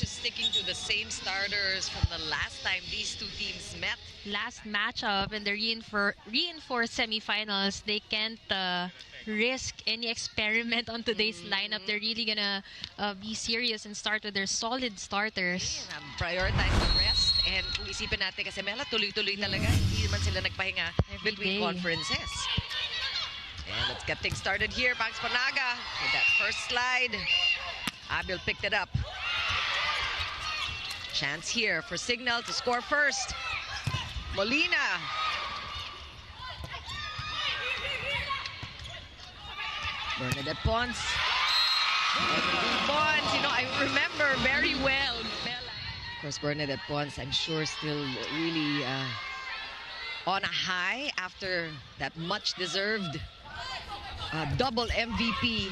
coach is sticking to the same starters from the last time these two teams met. Last matchup in the reinforced semifinals, they can't risk any experiment on today's lineup. They're really gonna be serious and start with their solid starters. Prioritize the rest, and kung isipin natin kasi Mela, tuloy-tuloy talaga. Hindi naman sila nagpahinga between conferences. And let's get things started here. Pangs Panaga with that first slide. Abil picked it up. Chance here for Cignal to score first. Molina. Bernadette Pons. Pons, you know, I remember very well. Of course, Bernadette Pons, I'm sure, still really on a high after that much-deserved double MVP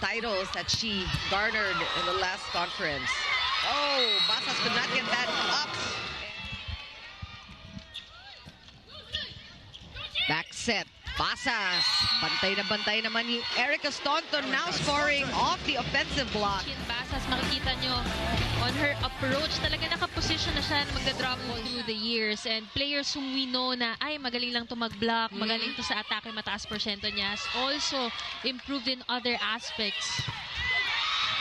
titles that she garnered in the last conference. Oh, Basas could not get that up. Back set. Basas. Bantay na bantay naman ni Erica Staunton, now scoring off the offensive block. Basas, makikita nyo, on her approach, talaga nakaposition na siya na magda-drop ball through the years. And players whom we know na, ay, magaling lang to mag-block, magaling to sa atake, mataas porsyento niya, has also improved in other aspects.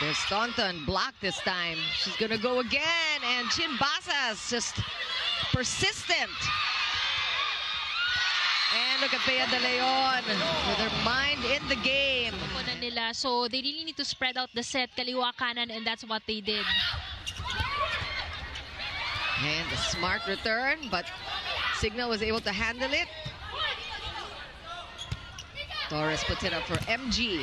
There's Staunton, blocked this time. She's gonna go again, and Chin Basas just persistent. And look at Bea De Leon with her mind in the game. Nila. So they really need to spread out the set, kaliwa kanan, and that's what they did. And a smart return, but Cignal was able to handle it. Torres puts it up for MG.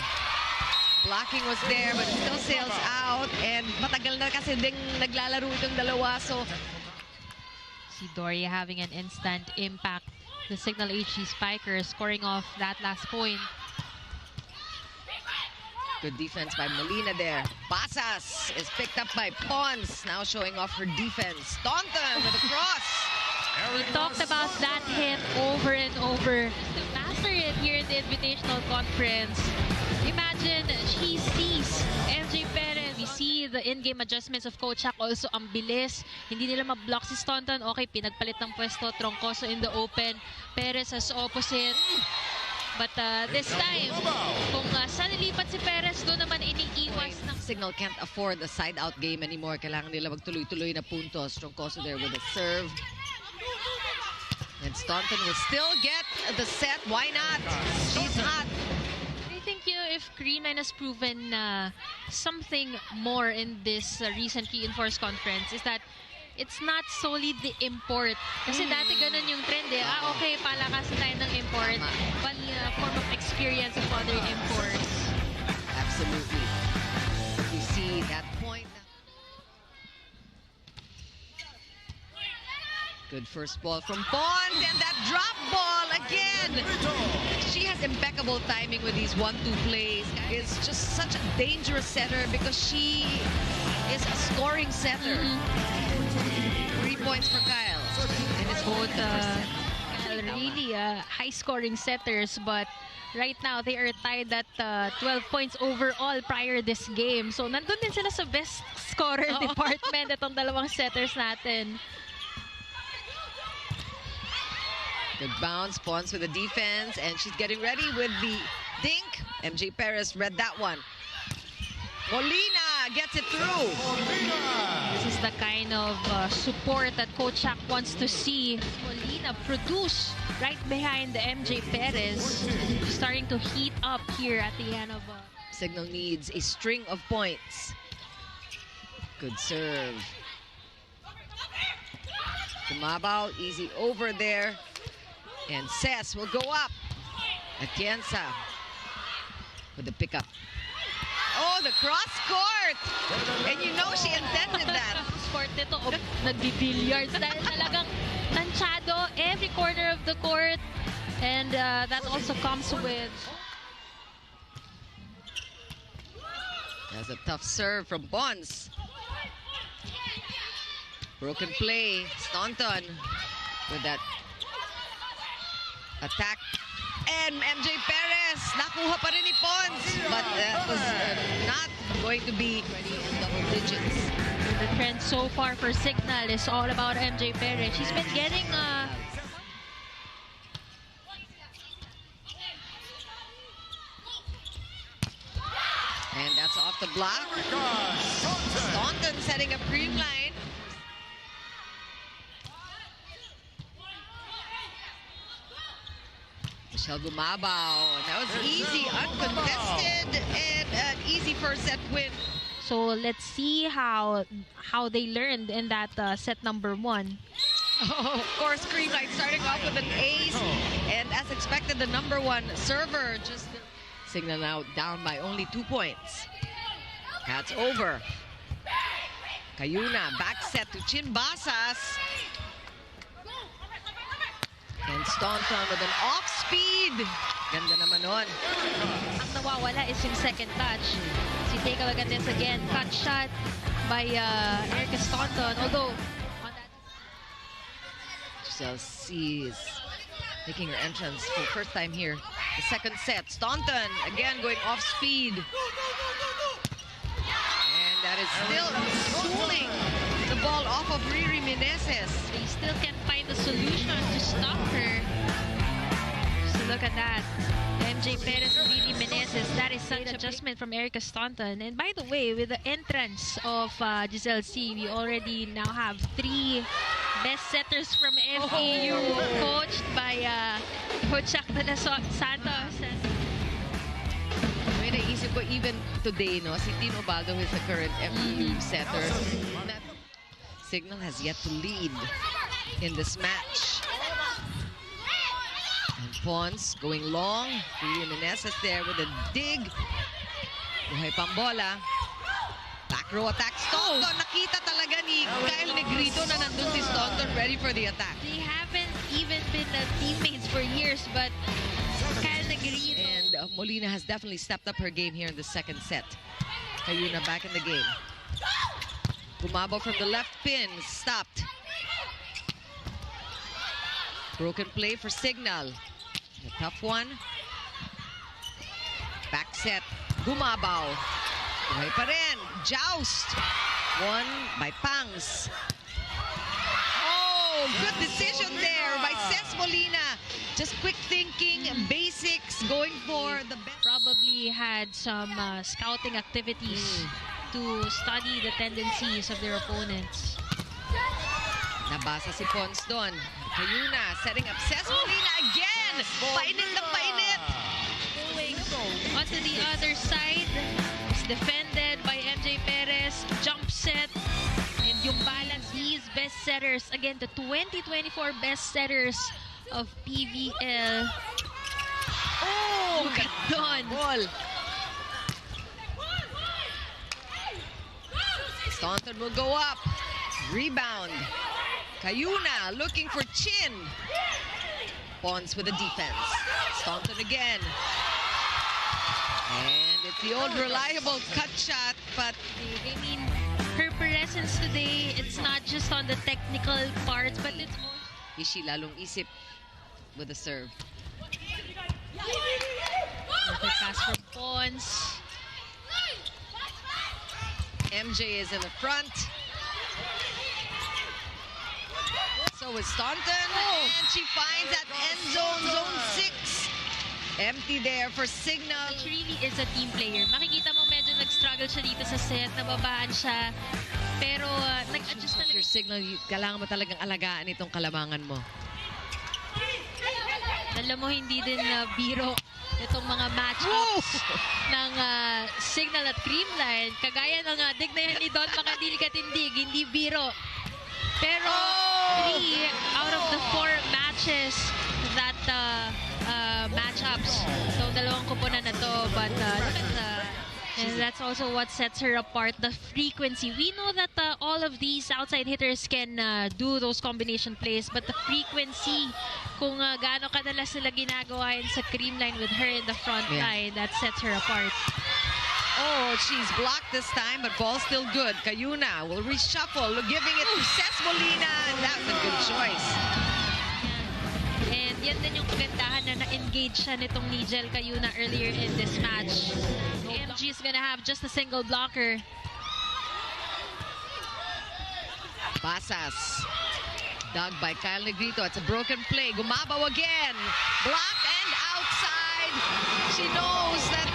Blocking was there, but it still sails out. And matagal na kasi ding naglalaro itong dalawa. So si Doria having an instant impact. The Cignal HD Spikers scoring off that last point. Good defense by Molina there. Basas is picked up by Pons, now showing off her defense. Staunton with a cross. We talked about that hit over and over. To master it here in the Invitational Conference. Imagine, she sees MJ Perez. We see the in-game adjustments of Coach Hack also. Ang bilis. Hindi nila ma-block si Staunton. Okay, pinagpalit ng pwesto. Troncoso in the open. Perez as opposite. But this time, kung saan nilipat si Perez, doon naman iniiwas ng Cignal can't afford the side-out game anymore. Kailangan nila magtuloy-tuloy na puntos. Troncoso there with a serve. And Staunton will still get the set. Why not? She's hot. I think, you know, if Creamline has proven something more in this recent reinforced conference, is that it's not solely the import. Kasi dati ganun yung trend eh. Okay, palakasan tayo ng import. But form of experience of other imports. Absolutely. We see that point. Good first ball from Pons, and that drop ball again. She has impeccable timing with these 1-2 plays. It's just such a dangerous setter because she is a scoring setter. 3 points for Kyle. And it's both really high-scoring setters, but right now they are tied at 12 points overall prior this game. So nandun din sila sa best scorer department itong dalawang setters natin. Good bounce, Pons with the defense, and she's getting ready with the dink. MJ Perez read that one. Molina gets it through. This is the kind of support that Coach Hack wants to see. Molina produce right behind the MJ Perez. Starting to heat up here at the end of... Cignal needs a string of points. Good serve. Tumabaw, easy over there. And Cess will go up. Atienza with the pickup. Oh, the cross court! And you know she intended that. Court nito, nagbi-billiards dahil talagang tansyado every corner of the court. And that also comes with... That's a tough serve from Pons. Broken play. Staunton with that attack. And MJ Perez, nakuha pa rin ni Pons. But that was not going to be double digits. The trend so far for Cignal is all about MJ Perez. She's been getting and that's off the block. Staunton setting up Creamline. Michelle Gumabaw. That was easy, uncontested, and an easy first set win. So let's see how they learned in that set number 1. Oh, of course, Creamline starting off with an ace, and as expected, the number 1 server just Cignal now down by only 2 points. That's over. Cayuna back set to Chinbasas. And Staunton with an off-speed. Ganda naman nun. Ang nawawala is yung second touch. Si take a look at this again. Cut shot by Erica Staunton. Although, on that... Giselle C is making her entrance for the first time here. The second set. Staunton again going off-speed. And that is still schooling the ball off of Riri Meneses. They still can't find a solution to stop her. So look at that. MJ Perez, Riri Meneses. That is such an adjustment from Erica Staunton. And by the way, with the entrance of Giselle C, we already now have 3 best setters from FEU, coached by Coach Shakta Santos. May naisip ko even today, no, si Tino Baldo is the current FEU setter. Cignal has yet to lead in this match. And Pons going long. Riri Meneses there with a dig. Buhay Pambola. Back row attack. Staunton, nakita talaga ni Kyle Negrito na nandun si Staunton ready for the attack. They haven't even been teammates for years, but Kyle Negrito. And Molina has definitely stepped up her game here in the second set. Cayuna back in the game. Gumabaw from the left pin, stopped. Broken play for Cignal. A tough one. Back set, Gumabaw. Buhay pa rin. Joust. Won by Pangs. Oh, good decision there by Ces Molina. Just quick thinking, basics, going for the best. Probably had some scouting activities to study the tendencies of their opponents. Nabasa si Pons doon. Cayuna setting up Ces Molina again. Painit na painit. Going onto the other side. It's defended by MJ Perez. Jump set. And yung balance, these best setters. Again, the 2024 best setters of PVL. Oh, gandon. Ball. Staunton will go up. Rebound. Cayuna looking for Chin. Pons with the defense. Staunton again. And it's the old reliable cut shot, but I mean, her presence today, it's not just on the technical parts, but it's also... Ishi lalong isip with the serve. Perfect pass from Pons. MJ is in the front. So is Staunton, and she finds that end zone, zone 6. Empty there for Cignal. She really is a team player. Makikita mo medyo nag-struggle siya dito sa set, nababaan siya. Pero nag-adjust talaga. Your Cignal, kailangan mo talagang alagaan itong kalamangan mo. Alam mo, hindi din biro itong mga matchups ng Cignal at Creamline. Kagaya ng dig na yan ni Don Makadili Katindig, hindi biro. Pero 3 out of the 4 matches that matchups. So, dalawang kupunan na to. But look at and that's also what sets her apart, the frequency. We know that all of these outside hitters can do those combination plays, but the frequency, kung gaano kadalas sila ginagawa yun sa Creamline with her in the front line, that sets her apart. Oh, she's blocked this time, but ball's still good. Cayuna will reshuffle, giving it to Ces Molina, and that was a good choice. And yan din yung kagandahan na na-engage siya nitong Nigel Cayuna earlier in this match. MG is gonna have just a single blocker. Basas. Dug by Kyle Negrito. It's a broken play. Gumabaw again. Block and outside. She knows that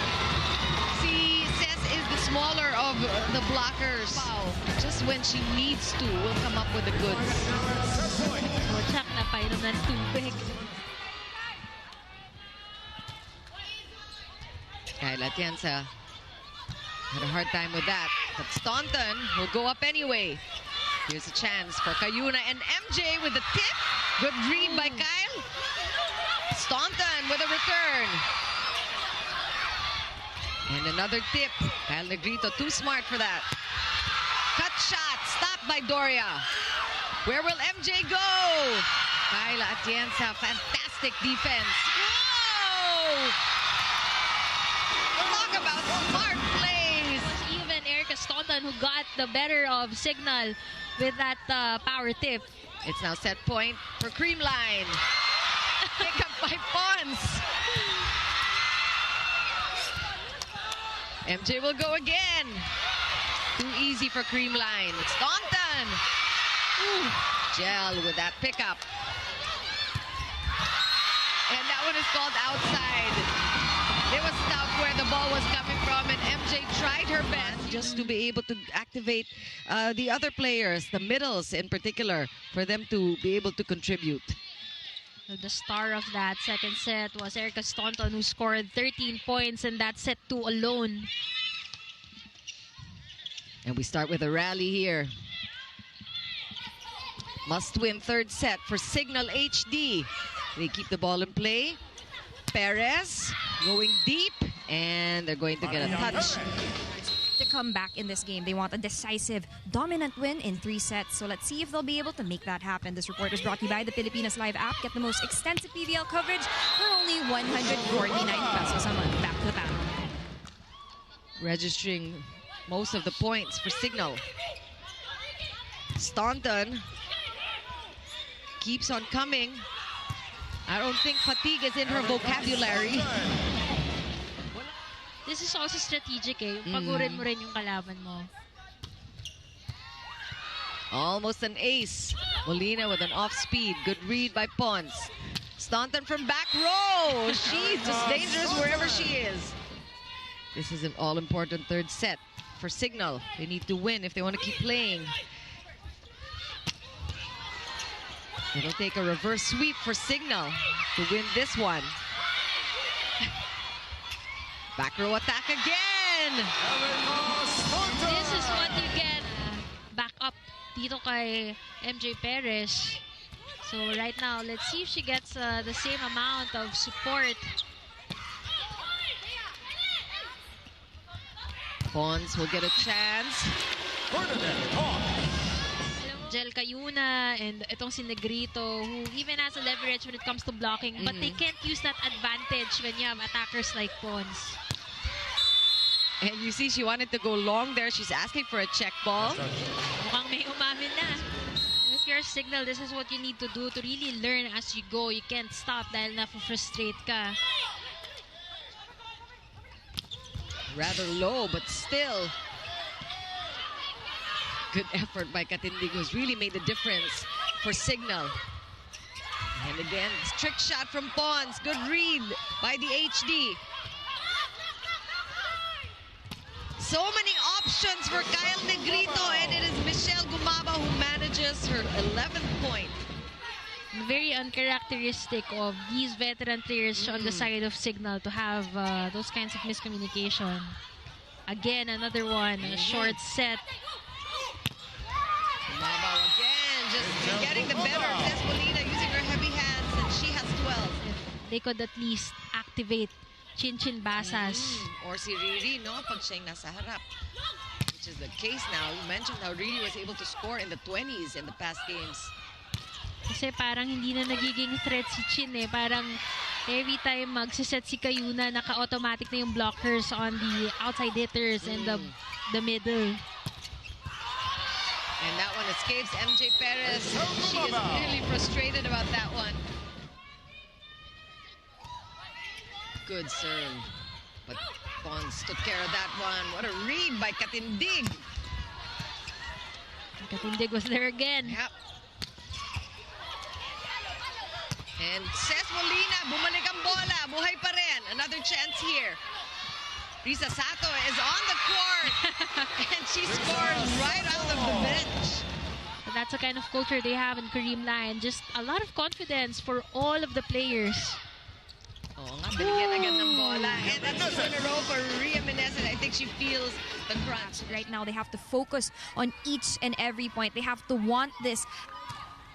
si Ses is the smaller of the blockers. Wow. Just when she needs to, will come up with the goods. Tsak na painom ng tubig. Kyle Atienza had a hard time with that. But Staunton will go up anyway. Here's a chance for Cayuna and MJ with the tip. Good read by Kyle. Staunton with a return. And another tip. Kyle Negrito, too smart for that. Cut shot, stopped by Doria. Where will MJ go? Kyle Atienza, fantastic defense. Whoa! Talk about smart plays. Even Erica Staunton who got the better of Cignal with that power tip. It's now set point for Creamline. Pick up by Pons. MJ will go again. Too easy for Creamline. Staunton. Gel with that pickup. And that one is called outside. It was tough where the ball was coming from, and MJ tried her best just to be able to activate the other players, the middles in particular, for them to be able to contribute. The star of that second set was Erica Staunton, who scored 13 points in that set 2 alone. And we start with a rally here. Must-win third set for Cignal HD. They keep the ball in play. Perez going deep, and they're going to get a touch. To come back in this game, they want a decisive, dominant win in 3 sets. So let's see if they'll be able to make that happen. This report is brought to you by the Pilipinas Live app. Get the most extensive PVL coverage for only 149 pesos a month. Back to the panel. Registering most of the points for Cignal. Staunton keeps on coming. I don't think fatigue is in her vocabulary. This is also strategic eh. Pagurin mo rin yung kalaban mo. Almost an ace. Molina with an off-speed. Good read by Pons. Staunton from back row. She's just dangerous wherever she is. This is an all-important third set for Cignal. They need to win if they want to keep playing. It'll take a reverse sweep for Cignal to win this one. Back row attack again. This is what you get back up dito kay MJ Perez. So right now, let's see if she gets the same amount of support. Pons will get a chance. Jel Cayuna and itong si Negrito, who even has a leverage when it comes to blocking, but they can't use that advantage when you have attackers like Pons. And you see she wanted to go long there. She's asking for a check ball. Mukhang may umamin na. If you're Cignal, this is what you need to do to really learn as you go. You can't stop dahil na-frustrate ka. Rather low, but still. Good effort by Katindig, who's really made the difference for Cignal. And again, trick shot from Pons. Good read by the HD. So many options for Kyle Negrito, and it is Michelle Gumaba who manages her 11th point. Very uncharacteristic of these veteran players on the side of Cignal to have those kinds of miscommunication. Again, another one, a short set. Gumaba again, just getting the better of Despolina using her heavy hands, and she has 12. They could at least activate Chinchin Basas. Or si Riri, no? Pag siyang nasa harap. Which is the case now. You mentioned how Riri was able to score in the 20s in the past games. Kasi parang hindi na nagiging threat si Chin eh. Parang every time magsiset si Cayuna, naka-automatic na yung blockers on the outside hitters and the middle. And that one escapes MJ Perez. She is really frustrated about that one. Good serve. But Pons took care of that one. What a read by Katindig. Katindig was there again. Yep. And Ces Molina, bumalik ang bola. Buhay pa rin. Another chance here. Risa Sato is on the court. And she scores right out of the bench. But that's the kind of culture they have in Creamline. Just a lot of confidence for all of the players. Oo nga, binigyan agad ng bola. And that's two in a row for Rhea Menezes. I think she feels the crunch. Right now, they have to focus on each and every point. They have to want this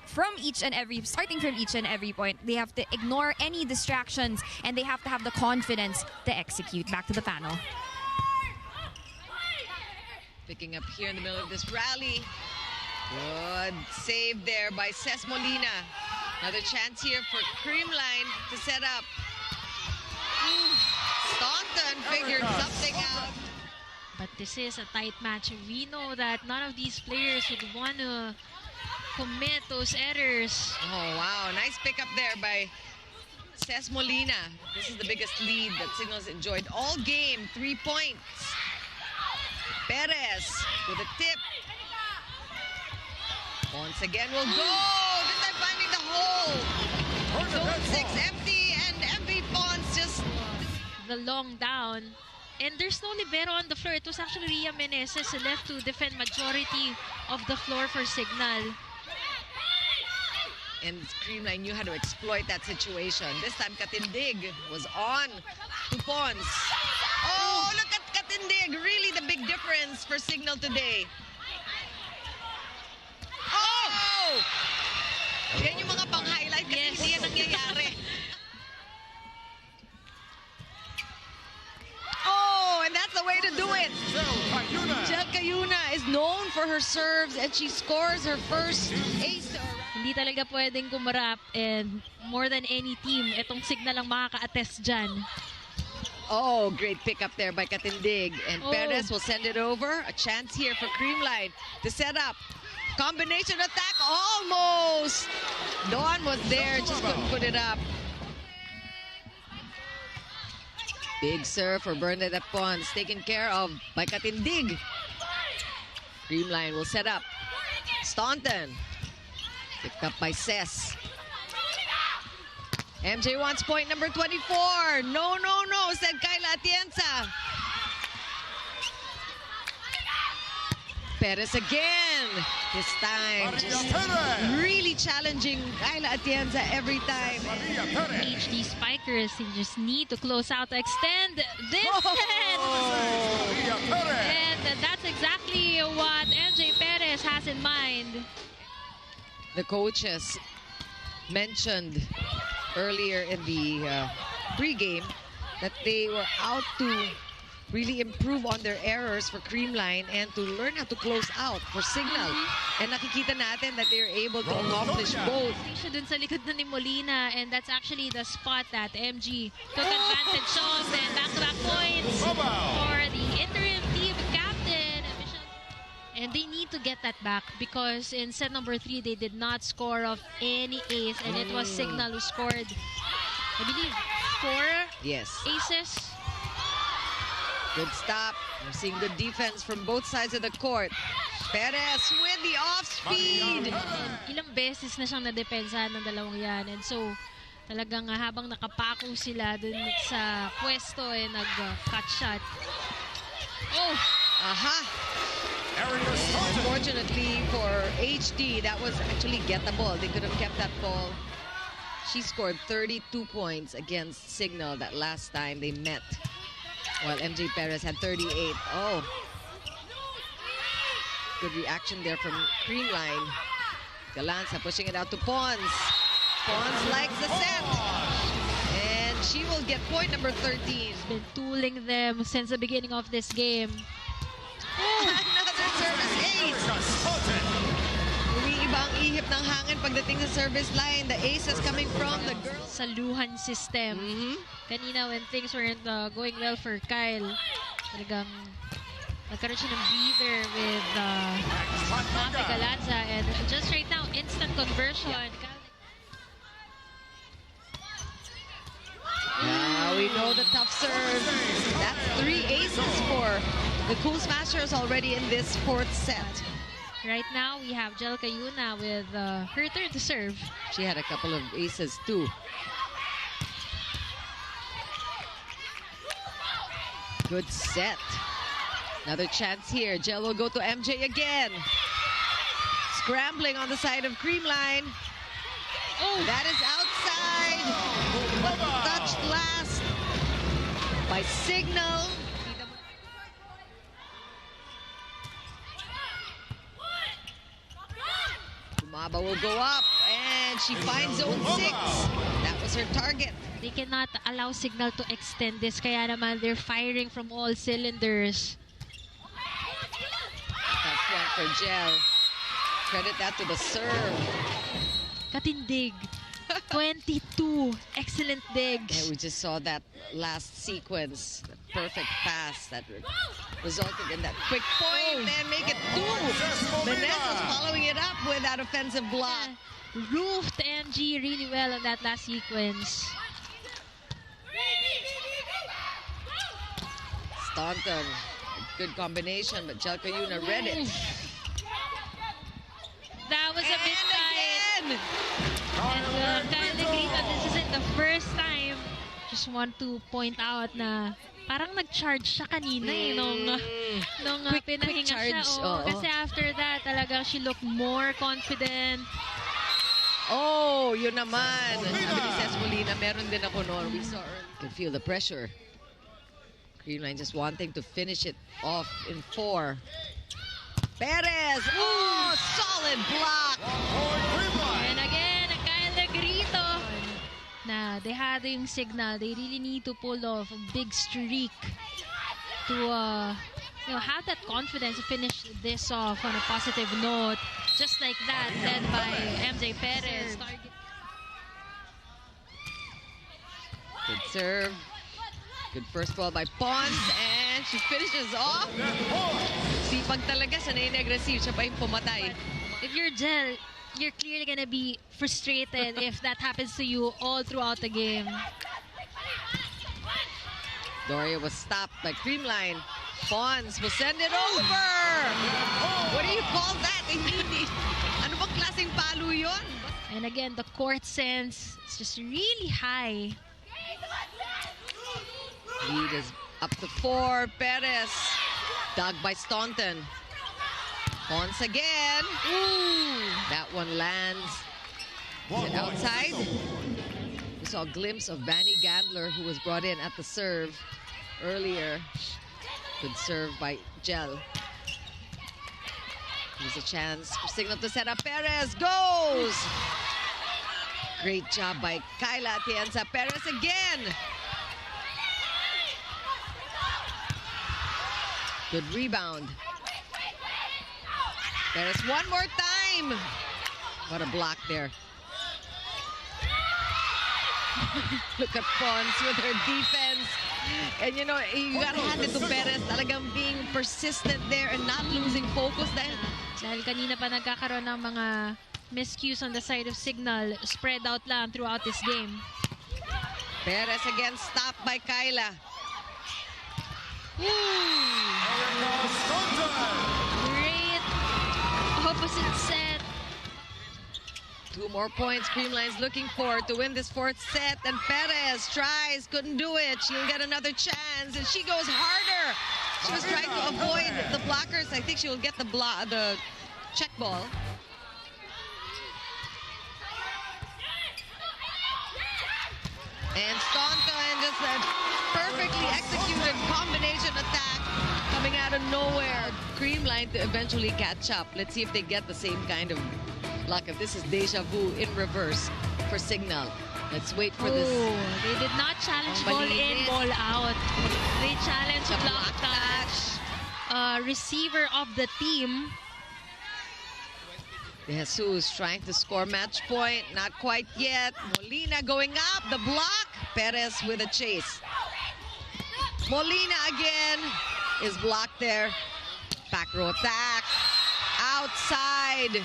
starting from each and every point. They have to ignore any distractions, and they have to have the confidence to execute. Back to the panel. Picking up here in the middle of this rally. Good save there by Ces Molina. Another chance here for Creamline to set up. Staunton figured something out. But this is a tight match. We know that none of these players would want to commit those errors. Oh, wow. Nice pickup there by Ces Molina. This is the biggest lead that Cignal's enjoyed all game. 3 points. Perez with a tip. Once again will go. This time finding the hole. Zone 6 empty, and MV Pons just... The long down. And there's no libero on the floor. It was actually Rhea Menezes who left to defend majority of the floor for Cignal. And Creamline knew how to exploit that situation. This time, Katindig was on to Pons. Oh, look at Katindig. Really the big difference for Cignal today. Oh! Yan yung mga pang-highlight kasi hindi yan nangyayari. Oh, and that's the way to do it. Jel Cayuna is known for her serves, and she scores her first ace. Hindi talaga pwedeng kumarap, and more than any team, itong Cignal ang makaka-attest dyan. Oh, great pickup there by Katindig. And Perez will send it over. A chance here for Creamline to set up. Combination attack, almost. Dawn was there, just couldn't put it up. Big serve for Bernadette Pons, taken care of by Katindig. Creamline will set up. Staunton. Picked up by Ces. MJ wants point number 24. No, no, no, said Kayla Atienza. Perez again. This time, just really challenging Kayla Atienza every time. HD Spikers, they just need to close out to extend this set. And that's exactly what MJ Perez has in mind. The coaches mentioned earlier in the pregame that they were out to really improve on their errors for Creamline and to learn how to close out for Cignal. And nakikita natin that they're able to accomplish both. Siya dun sa likod na ni Molina, and that's actually the spot that MG took advantage of, and back-to-back points for the interim team captain. And they need to get that back because in set number 3, they did not score off any ace, and it was Cignal who scored, I believe, 4 aces. Good stop. We're seeing good defense from both sides of the court. Perez with the off-speed. Ilang beses na siyang nadepensahan ng dalawang yan. And so, talagang habang nakapako sila dun sa pwesto, nag-cut shot. Oh! Aha! Unfortunately for HD, that was actually gettable. They could have kept that ball. She scored 32 points against Cignal that last time they met, while MJ Perez had 38. Oh. Good reaction there from Creamline. Galanza pushing it out to Pons. Pons likes the set. And she will get point number 13. She's been tooling them since the beginning of this game. Another service ace. Umiiba ang ihip ng hangin pagdating sa service line. The ace is coming from the girls. Saluhan system. Kanina when things weren't going well for Kyle, talagang nagkaroon siya ng breather with Mafe Galanza, and just right now, instant conversion. Now we know the tough serve. That's 3 aces for the Cool Smashers already in this 4th set. Right now, we have Jel Cayuna with her turn to serve. She had a couple of aces too. Good set. Another chance here. Jel will go to MJ again. Scrambling on the side of Creamline. Oh, That is outside. Touched last by Cignal. Maba will go up and she finds zone 6. That was her target. they cannot allow Cignal to extend this. Kaya naman, they're firing from all cylinders. Tough one for Jel. Credit that to the serve. Katindig. 22. Excellent digs. Yeah, we just saw that last sequence. The perfect pass that resulted in that quick point and make it 2. Vanessa's following it up with that offensive block. Roofed MG really well on that last sequence. Staunton, good combination, but Jel Cayuna read it. That was a bit tight. Again! And Kyle Negrita, this isn't the first time. Just want to point out na parang nag-charge siya kanina nung pinahinga charge. siya. Oh, kasi after that, talagang she looked more confident. Oh, yun naman. Sabi ni Cez Molina, meron din ako noon. We saw her. You can feel the pressure. Creamline just wanting to finish it off in 4. Perez! Oh, solid block! And again, Kyle Negrito. Na dehado yung Cignal. They really need to pull off a big streak to have that confidence to finish this off on a positive note. Just like that, led by MJ Perez. Good serve. Good first ball by Pons, and she finishes off. Sipag talaga, sanay nag-receive. Siya pa yung pumatay. If you're Jel, you're clearly gonna be frustrated if that happens to you all throughout the game. Doria was stopped by Creamline. Pons will send it over. What do you call that? Hindi. Ano bang klaseng palo yun? And again, the court sense is just really high. Lead is up to 4. Perez. Dug by Staunton. Pons again. Ooh. That one lands. Is it outside? We saw a glimpse of Vanny Gandler, who was brought in at the serve earlier. Good serve by Jel. Here's a chance for Cignal to set up. Perez goes! Great job by Kyla Atienza. Perez again! Good rebound. Perez one more time! What a block there. Look at Pons with her defense. And you know, you gotta hand it to Perez. Talagang being persistent there and not losing focus. Dahil kanina pa nagkakaroon ng mga miscues on the side of Cignal. Spread out lang throughout this game. Perez again stopped by Kyla. Great opposite set. 2 more points Creamline's looking for to win this 4th set. And Perez tries, couldn't do it. She'll get another chance, and she goes harder. She was trying to avoid the blockers. I think she will get the check ball. And Staunton just a perfectly executed combination attack coming out of nowhere. Creamline to eventually catch up. Let's see if they get the same kind of luck. If this is deja vu in reverse for Cignal. Let's wait for this. They did not challenge ball in, ball out. They challenged The block touch. Receiver of the team. De Jesus trying to score match point. Not quite yet. Molina going up. The block. Perez with a chase. Molina again is blocked there. Back row attack. Outside.